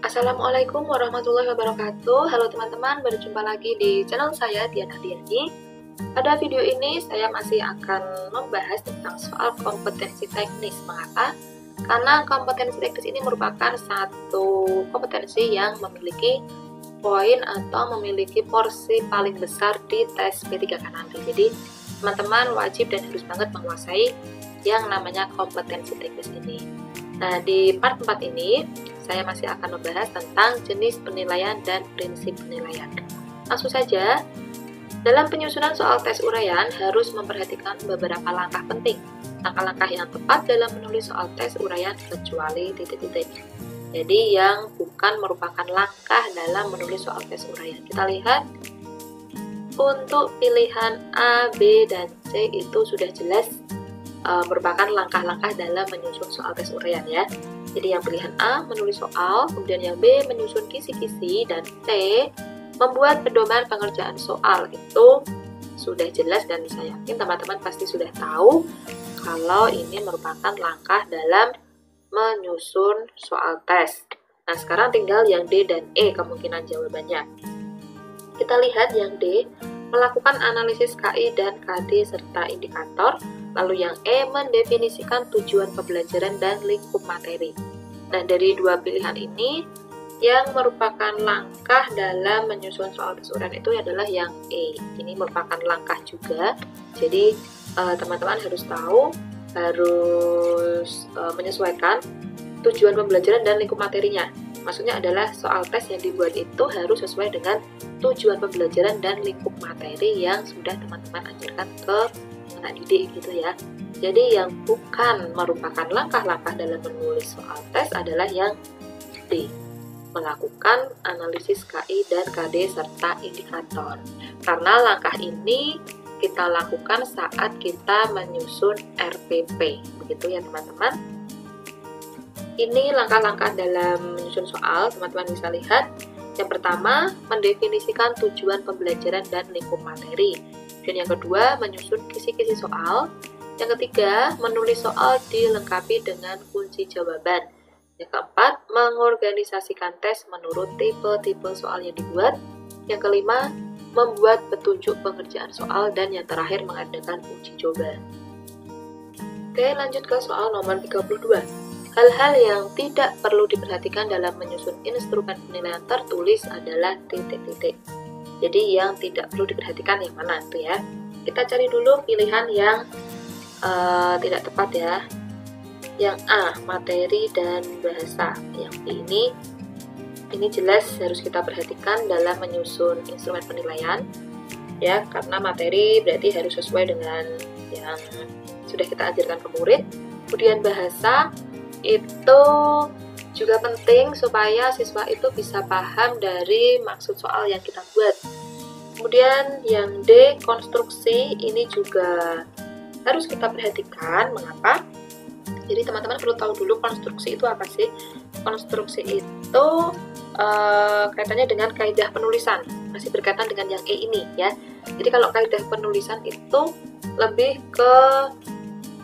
Assalamualaikum warahmatullahi wabarakatuh. Halo teman-teman, berjumpa lagi di channel saya Diana Diani. Pada video ini saya masih akan membahas tentang soal kompetensi teknis. Mengapa? Karena kompetensi teknis ini merupakan satu kompetensi yang memiliki poin atau memiliki porsi paling besar di tes P3K nanti. Jadi teman-teman wajib dan harus banget menguasai yang namanya kompetensi teknis ini. Nah, di part 4 ini saya masih akan membahas tentang jenis penilaian dan prinsip penilaian. Langsung saja, dalam penyusunan soal tes uraian harus memperhatikan beberapa langkah penting. Langkah-langkah yang tepat dalam menulis soal tes uraian kecuali titik-titik. Jadi yang bukan merupakan langkah dalam menulis soal tes uraian. Kita lihat untuk pilihan A, B, dan C itu sudah jelas merupakan langkah-langkah dalam menyusun soal tes uraian ya. Jadi yang pilihan A menulis soal, kemudian yang B menyusun kisi-kisi, dan C membuat pedoman pengerjaan soal. Itu sudah jelas dan saya yakin teman-teman pasti sudah tahu kalau ini merupakan langkah dalam menyusun soal tes. Nah, sekarang tinggal yang D dan E kemungkinan jawabannya. Kita lihat yang D, melakukan analisis KI dan KD serta indikator. Lalu yang E, mendefinisikan tujuan pembelajaran dan lingkup materi. Nah, dari dua pilihan ini, yang merupakan langkah dalam menyusun soal tes uraian itu adalah yang E. Ini merupakan langkah juga. Jadi, teman-teman harus tahu, harus menyesuaikan tujuan pembelajaran dan lingkup materinya. Maksudnya adalah soal tes yang dibuat itu harus sesuai dengan tujuan pembelajaran dan lingkup materi yang sudah teman-teman ajarkan ke anak didik gitu ya. Jadi yang bukan merupakan langkah-langkah dalam menulis soal tes adalah yang D, melakukan analisis KI dan KD serta indikator. Karena langkah ini kita lakukan saat kita menyusun RPP, begitu ya teman-teman. Ini langkah-langkah dalam menyusun soal, teman-teman bisa lihat. Yang pertama, mendefinisikan tujuan pembelajaran dan lingkup materi. Dan yang kedua, menyusun kisi-kisi soal. Yang ketiga, menulis soal dilengkapi dengan kunci jawaban. Yang keempat, mengorganisasikan tes menurut tipe-tipe soal yang dibuat. Yang kelima, membuat petunjuk pengerjaan soal. Dan yang terakhir, mengadakan uji coba. Oke, lanjut ke soal nomor 32. Hal-hal yang tidak perlu diperhatikan dalam menyusun instrumen penilaian tertulis adalah titik-titik. Jadi yang tidak perlu diperhatikan yang mana itu ya. Kita cari dulu pilihan yang tidak tepat ya. Yang A, materi dan bahasa. Yang B ini jelas harus kita perhatikan dalam menyusun instrumen penilaian ya, karena materi berarti harus sesuai dengan yang sudah kita ajarkan ke murid. Kemudian bahasa itu juga penting supaya siswa itu bisa paham dari maksud soal yang kita buat. Kemudian yang D, konstruksi, ini juga harus kita perhatikan. Mengapa? Jadi teman-teman perlu tahu dulu konstruksi itu apa sih. Konstruksi itu kaitannya dengan kaidah penulisan, masih berkaitan dengan yang E ini ya. Jadi kalau kaidah penulisan itu lebih ke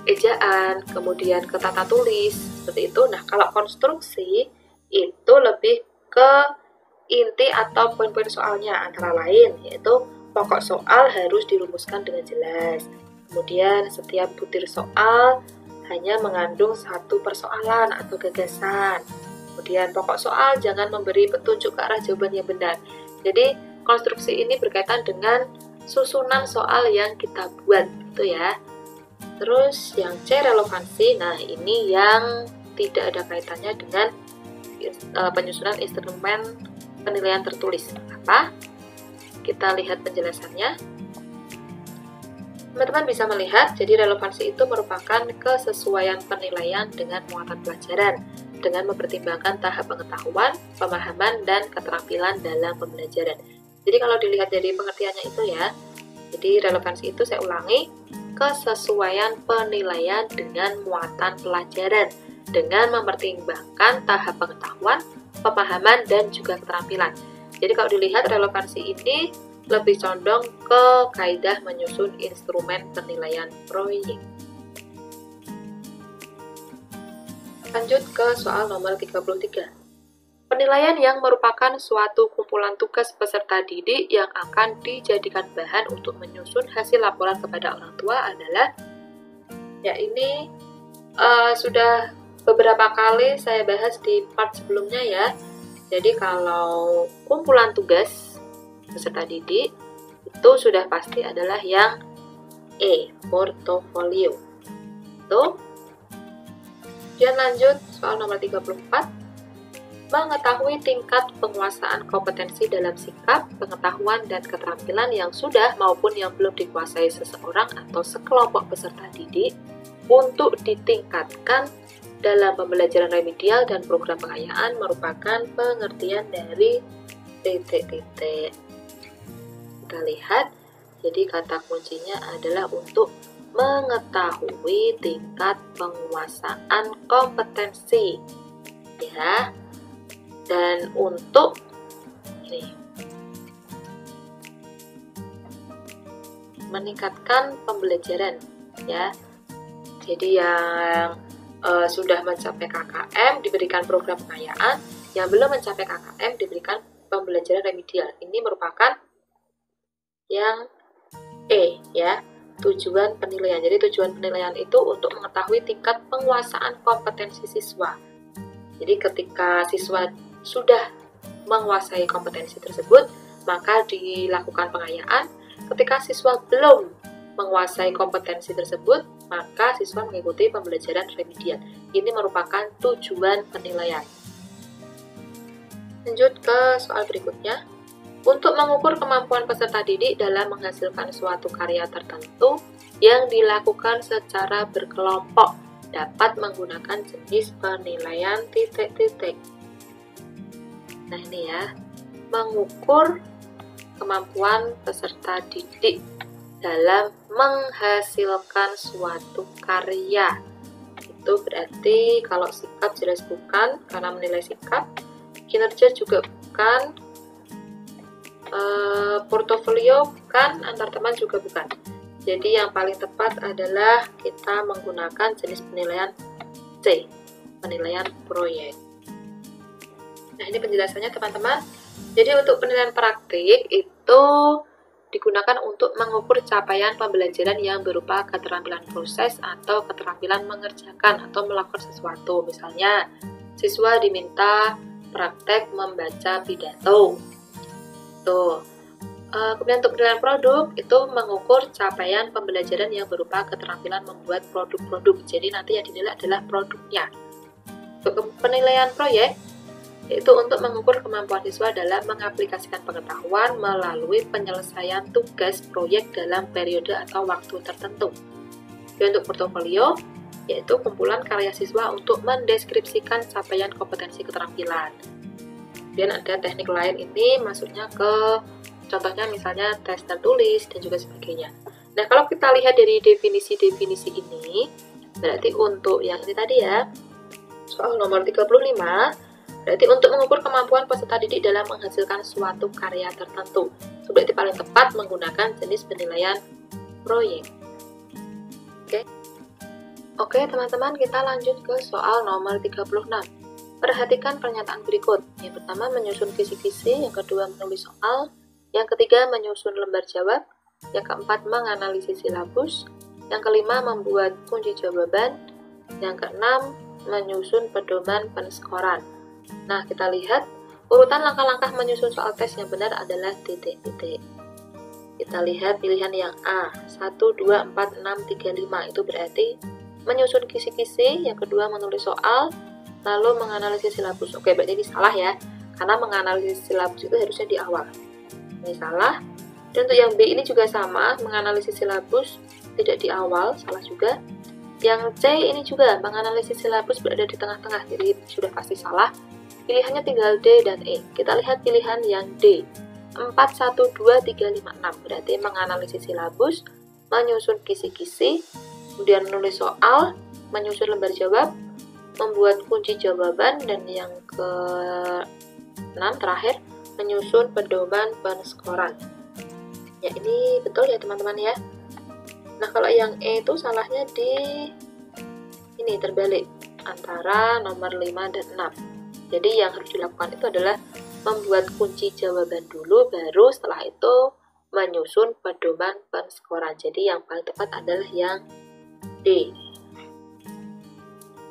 ejaan, kemudian ke tata tulis, seperti itu. Nah, kalau konstruksi itu lebih ke inti atau poin-poin soalnya, antara lain yaitu pokok soal harus dirumuskan dengan jelas. Kemudian setiap butir soal hanya mengandung satu persoalan atau gagasan. Kemudian pokok soal jangan memberi petunjuk ke arah jawaban yang benar. Jadi konstruksi ini berkaitan dengan susunan soal yang kita buat, itu ya. Terus yang C, relevansi. Nah, ini yang tidak ada kaitannya dengan penyusunan instrumen penilaian tertulis. Apa? Kita lihat penjelasannya. Teman-teman bisa melihat, jadi relevansi itu merupakan kesesuaian penilaian dengan muatan pelajaran, dengan mempertimbangkan tahap pengetahuan, pemahaman, dan keterampilan dalam pembelajaran. Jadi kalau dilihat dari pengertiannya itu ya, jadi relevansi itu saya ulangi, kesesuaian penilaian dengan muatan pelajaran, dengan mempertimbangkan tahap pengetahuan, pemahaman, dan juga keterampilan. Jadi kalau dilihat relevansi ini lebih condong ke kaidah menyusun instrumen penilaian proyek. Lanjut ke soal nomor 33. Penilaian yang merupakan suatu kumpulan tugas peserta didik yang akan dijadikan bahan untuk menyusun hasil laporan kepada orang tua adalah, ya ini sudah beberapa kali saya bahas di part sebelumnya ya. Jadi kalau kumpulan tugas peserta didik itu sudah pasti adalah yang E, portofolio. Tuh. Kemudian lanjut soal nomor 34. Mengetahui tingkat penguasaan kompetensi dalam sikap, pengetahuan, dan keterampilan yang sudah maupun yang belum dikuasai seseorang atau sekelompok peserta didik untuk ditingkatkan dalam pembelajaran remedial dan program pengayaan merupakan pengertian dari titik-titik. Kita lihat, jadi kata kuncinya adalah untuk mengetahui tingkat penguasaan kompetensi. Ya. Dan untuk ini meningkatkan pembelajaran ya. Jadi yang sudah mencapai KKM diberikan program pengayaan, yang belum mencapai KKM diberikan pembelajaran remedial. Ini merupakan yang E ya, tujuan penilaian. Jadi tujuan penilaian itu untuk mengetahui tingkat penguasaan kompetensi siswa. Jadi ketika siswa sudah menguasai kompetensi tersebut, maka dilakukan pengayaan. Ketika siswa belum menguasai kompetensi tersebut, maka siswa mengikuti pembelajaran remedial. Ini merupakan tujuan penilaian. Lanjut ke soal berikutnya. Untuk mengukur kemampuan peserta didik dalam menghasilkan suatu karya tertentu yang dilakukan secara berkelompok, dapat menggunakan jenis penilaian titik-titik. Nah ini ya, mengukur kemampuan peserta didik dalam menghasilkan suatu karya. Itu berarti kalau sikap jelas bukan, karena menilai sikap, kinerja juga bukan, portofolio bukan, antar teman juga bukan. Jadi yang paling tepat adalah kita menggunakan jenis penilaian C, penilaian proyek. Nah ini penjelasannya teman-teman. Jadi untuk penilaian praktik itu digunakan untuk mengukur capaian pembelajaran yang berupa keterampilan proses atau keterampilan mengerjakan atau melakukan sesuatu. Misalnya siswa diminta praktek membaca pidato. Tuh. Kemudian untuk penilaian produk itu mengukur capaian pembelajaran yang berupa keterampilan membuat produk-produk. Jadi nanti yang dinilai adalah produknya. Untuk penilaian proyek yaitu untuk mengukur kemampuan siswa dalam mengaplikasikan pengetahuan melalui penyelesaian tugas proyek dalam periode atau waktu tertentu. Dan untuk portofolio yaitu kumpulan karya siswa untuk mendeskripsikan capaian kompetensi keterampilan. Dan ada teknik lain ini maksudnya ke contohnya misalnya tes tertulis dan juga sebagainya. Nah, kalau kita lihat dari definisi-definisi ini, berarti untuk yang ini tadi ya, soal nomor 35, berarti untuk mengukur kemampuan peserta didik dalam menghasilkan suatu karya tertentu. So, berarti paling tepat menggunakan jenis penilaian proyek. Oke, teman-teman, kita lanjut ke soal nomor 36. Perhatikan pernyataan berikut. Yang pertama, menyusun kisi-kisi. Yang kedua, menulis soal. Yang ketiga, menyusun lembar jawab. Yang keempat, menganalisis silabus. Yang kelima, membuat kunci jawaban. Yang keenam, menyusun pedoman penskoran. Nah, kita lihat urutan langkah-langkah menyusun soal tes yang benar adalah titik-titik. Kita lihat pilihan yang A, 1, 2, 4, 6, 3, 5. Itu berarti menyusun kisi-kisi. Yang kedua, menulis soal. Lalu menganalisis silabus. Oke, berarti ini salah ya. Karena menganalisis silabus itu harusnya di awal. Ini salah. Dan untuk yang B ini juga sama, menganalisis silabus tidak di awal, salah juga. Yang C ini juga menganalisis silabus berada di tengah-tengah, jadi sudah pasti salah. Pilihannya tinggal D dan E. Kita lihat pilihan yang D. 4, 1, 2, 3, 5, 6. Berarti menganalisis silabus, menyusun kisi-kisi, kemudian menulis soal, menyusun lembar jawab, membuat kunci jawaban, dan yang ke-6 terakhir, menyusun pedoman penskoran. Ya, ini betul ya teman-teman ya. Nah, kalau yang E itu salahnya di ini terbalik antara nomor 5 dan 6. Jadi yang harus dilakukan itu adalah membuat kunci jawaban dulu, baru setelah itu menyusun pedoman penskoran. Jadi yang paling tepat adalah yang D.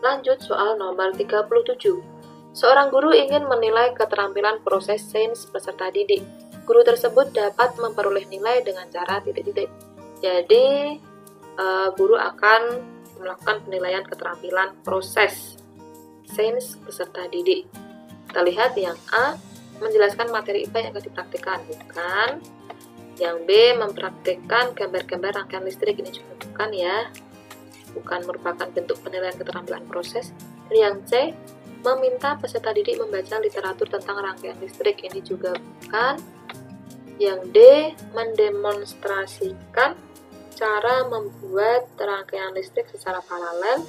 Lanjut soal nomor 37. Seorang guru ingin menilai keterampilan proses sains peserta didik. Guru tersebut dapat memperoleh nilai dengan cara titik-titik. Jadi, guru akan melakukan penilaian keterampilan proses sains peserta didik. Kita lihat yang A, menjelaskan materi IPA yang akan dipraktikkan, bukan. Yang B, mempraktikkan gambar-gambar rangkaian listrik, ini juga bukan ya, bukan merupakan bentuk penilaian keterampilan proses. Dan yang C, meminta peserta didik membaca literatur tentang rangkaian listrik, ini juga bukan. Yang D, mendemonstrasikan cara membuat rangkaian listrik secara paralel.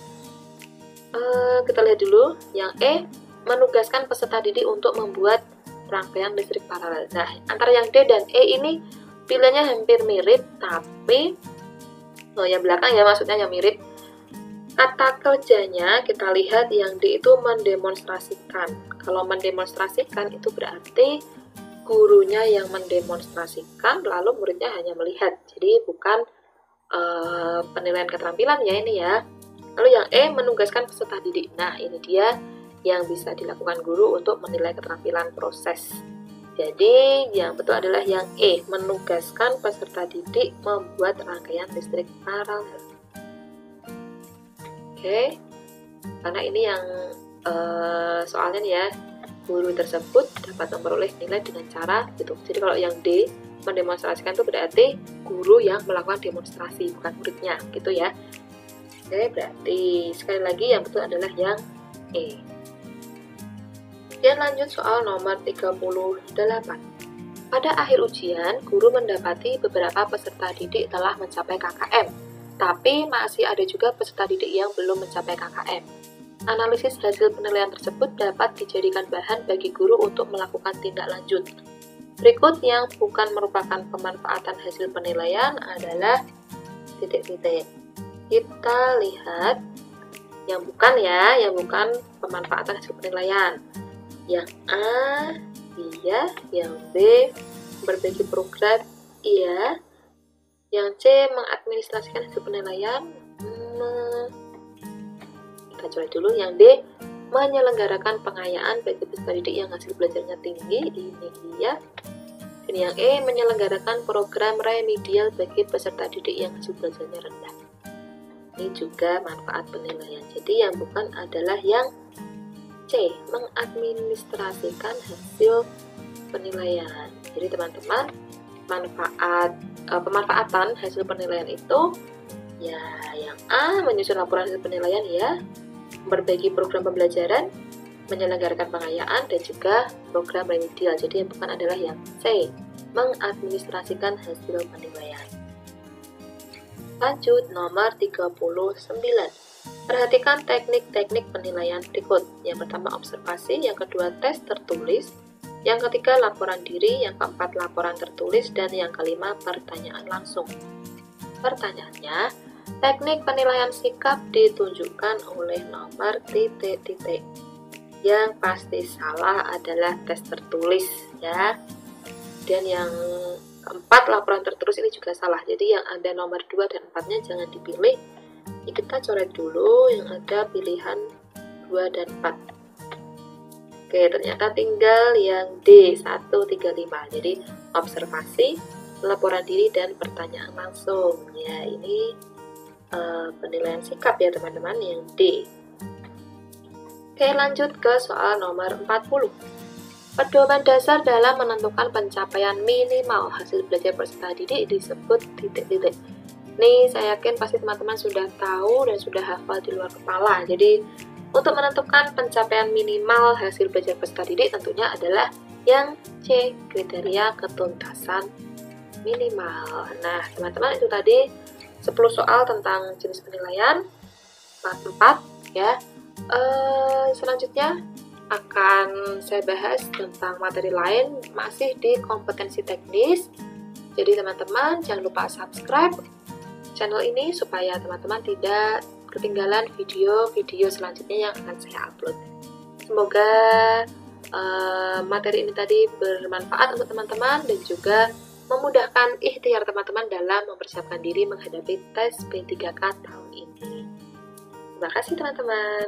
Kita lihat dulu. Yang E, menugaskan peserta didik untuk membuat rangkaian listrik paralel. Nah, antara yang D dan E ini pilihannya hampir mirip, tapi yang belakang ya maksudnya yang mirip. Kata kerjanya kita lihat yang D itu mendemonstrasikan. Kalau mendemonstrasikan itu berarti gurunya yang mendemonstrasikan, lalu muridnya hanya melihat. Jadi bukan penilaian keterampilan ya ini ya. Lalu yang E, menugaskan peserta didik. Nah, ini dia yang bisa dilakukan guru untuk menilai keterampilan proses. Jadi yang betul adalah yang E, menugaskan peserta didik membuat rangkaian listrik paralel. Oke, karena ini yang soalnya nih ya, guru tersebut dapat memperoleh nilai dengan cara gitu. Jadi kalau yang D, mendemonstrasikan itu berarti guru yang melakukan demonstrasi, bukan muridnya gitu ya. Oke, berarti sekali lagi yang betul adalah yang E. Dan lanjut soal nomor 38. Pada akhir ujian, guru mendapati beberapa peserta didik telah mencapai KKM, tapi masih ada juga peserta didik yang belum mencapai KKM. Analisis hasil penilaian tersebut dapat dijadikan bahan bagi guru untuk melakukan tindak lanjut. Berikut yang bukan merupakan pemanfaatan hasil penilaian adalah titik-titik. Kita lihat yang bukan ya, yang bukan pemanfaatan hasil penilaian. Yang A, iya. Yang B, berbagi program, iya. Yang C, mengadministrasikan hasil penilaian. Kita coba dulu. Yang D, menyelenggarakan pengayaan bagi peserta didik yang hasil belajarnya tinggi, ini iya. Dan yang E, menyelenggarakan program remedial bagi peserta didik yang hasil belajarnya rendah. Ini juga manfaat penilaian. Jadi yang bukan adalah yang C, mengadministrasikan hasil penilaian. Jadi teman-teman, pemanfaatan hasil penilaian itu ya yang A, menyusun laporan hasil penilaian ya, berbagi program pembelajaran, menyelenggarakan pengayaan, dan juga program remedial. Jadi yang bukan adalah yang C, mengadministrasikan hasil penilaian. Lanjut nomor 39. Perhatikan teknik-teknik penilaian berikut. Yang pertama observasi, yang kedua tes tertulis, yang ketiga laporan diri, yang keempat laporan tertulis, dan yang kelima pertanyaan langsung. Pertanyaannya, teknik penilaian sikap ditunjukkan oleh nomor titik-titik. Yang pasti salah adalah tes tertulis ya. Dan yang keempat laporan tertulis ini juga salah. Jadi yang ada nomor 2 dan 4-nya jangan dipilih. Ini kita coret dulu yang ada pilihan 2 dan 4. Oke, ternyata tinggal yang D 135. Jadi observasi, laporan diri, dan pertanyaan langsung. Ya, ini penilaian sikap ya teman-teman, yang D. Oke, lanjut ke soal nomor 40. Pedoman dasar dalam menentukan pencapaian minimal hasil belajar peserta didik disebut titik-titik. Nih, saya yakin pasti teman-teman sudah tahu dan sudah hafal di luar kepala. Jadi, untuk menentukan pencapaian minimal hasil belajar peserta didik tentunya adalah yang C, kriteria ketuntasan minimal. Nah, teman-teman itu tadi 10 soal tentang jenis penilaian, part 4 ya. Selanjutnya akan saya bahas tentang materi lain masih di kompetensi teknis. Jadi teman-teman jangan lupa subscribe channel ini supaya teman-teman tidak ketinggalan video-video selanjutnya yang akan saya upload. Semoga materi ini tadi bermanfaat untuk teman-teman dan juga memudahkan ikhtiar teman-teman dalam mempersiapkan diri menghadapi tes P3K tahun ini. Terima kasih teman-teman.